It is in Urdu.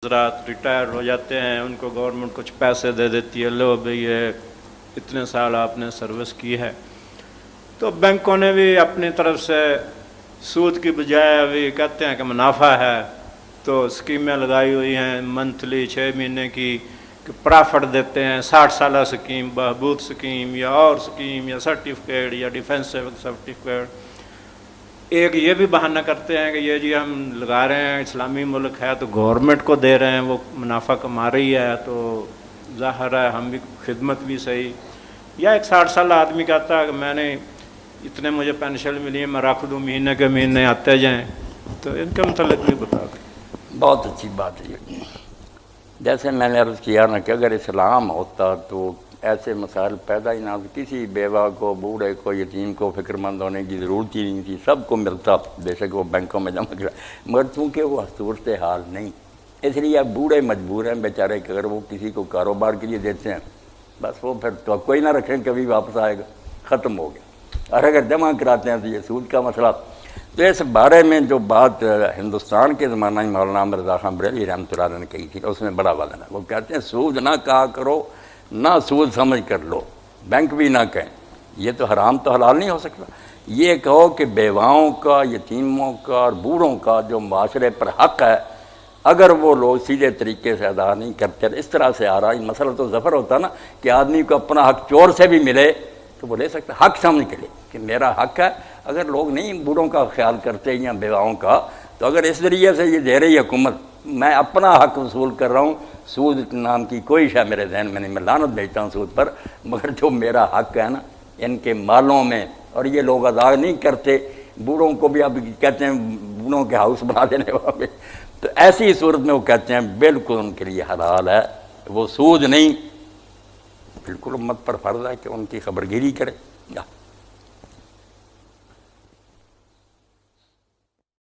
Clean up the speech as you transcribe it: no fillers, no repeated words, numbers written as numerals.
حضرات ریٹائر ہو جاتے ہیں، ان کو گورنمنٹ کچھ پیسے دے دیتی ہے، لو بھئی یہ اتنے سال آپ نے سروس کی ہے۔ تو بینکوں نے بھی اپنی طرف سے سود کی بجائے ابھی کہتے ہیں کہ منافع ہے، تو اسکیمیں لگائی ہوئی ہیں منتھلی 6 مہینے کی کہ پرافٹ دیتے ہیں، 60 سالہ سکیم، بہبود سکیم یا اور سکیم یا سرٹیفکیٹ یا ڈیفینسو سرٹیفکیٹ۔ ایک یہ بھی بہانہ کرتے ہیں کہ یہ جی ہم لگا رہے ہیں، اسلامی ملک ہے تو گورنمنٹ کو دے رہے ہیں، وہ منافع کما رہی ہے تو ظاہر ہے ہم بھی خدمت بھی صحیح۔ یا ایک 60 سالہ آدمی کہتا ہے کہ میں نے اتنے مجھے پینشن ملی ہے، میں رکھ دوں، مہینے کے مہینے آتے جائیں، تو ان کے متعلق بھی بتا دیں۔ بہت اچھی بات ہے۔ جیسے میں نے عرض کیا نا کہ اگر اسلام ہوتا تو ایسے مسائل پیدا ہی نہ ہوتے، کسی بیوہ کو، بوڑھے کو، یتیم کو فکر مند ہونے کی ضرورت ہی نہیں تھی، سب کو ملتا، بے شک وہ بینکوں میں جمع کرا، مگر چونکہ وہ صورتحال نہیں، اس لیے اب بوڑھے مجبور ہیں بیچارے کہ اگر وہ کسی کو کاروبار کے لیے دیتے ہیں بس وہ پھر تو کوئی نہ رکھیں کبھی واپس آئے گا، ختم ہو گیا، اور اگر جمع کراتے ہیں تو یہ سود کا مسئلہ۔ تو اس بارے میں جو بات ہندوستان کے زمانہ میں مولانا مرزا خان بریلوی رحمۃ اللہ علیہ نے کہی تھی، اس میں بڑا وزن ہے۔ وہ کہتے ہیں سود نہ کہا کرو، نہ سود سمجھ کر لو، بینک بھی نہ کہیں، یہ تو حرام تو حلال نہیں ہو سکتا۔ یہ کہو کہ بیواؤں کا، یتیموں کا اور بوڑھوں کا جو معاشرے پر حق ہے، اگر وہ لوگ سیدھے طریقے سے ادا نہیں کرتے، اس طرح سے آ رہا ہے مسئلہ تو ظفر ہوتا نا کہ آدمی کو اپنا حق چور سے بھی ملے تو وہ لے سکتا، حق سمجھ کے لے کہ میرا حق ہے۔ اگر لوگ نہیں بوڑھوں کا خیال کرتے یا بیواؤں کا، تو اگر اس ذریعے سے یہ دے رہی حکومت میں اپنا حق وصول کر رہا ہوں، سود نام کی کوئی شے میرے ذہن میں نہیں، میں لعنت بھیجتا ہوں سود پر، مگر جو میرا حق ہے نا ان کے مالوں میں، اور یہ لوگ ادا نہیں کرتے، بوڑھوں کو بھی اب کہتے ہیں بوڑھوں کے ہاؤس بنا دینے والے، تو ایسی صورت میں وہ کہتے ہیں بالکل ان کے لیے حلال ہے، وہ سود نہیں، بالکل امت پر فرض ہے کہ ان کی خبرگیری کرے۔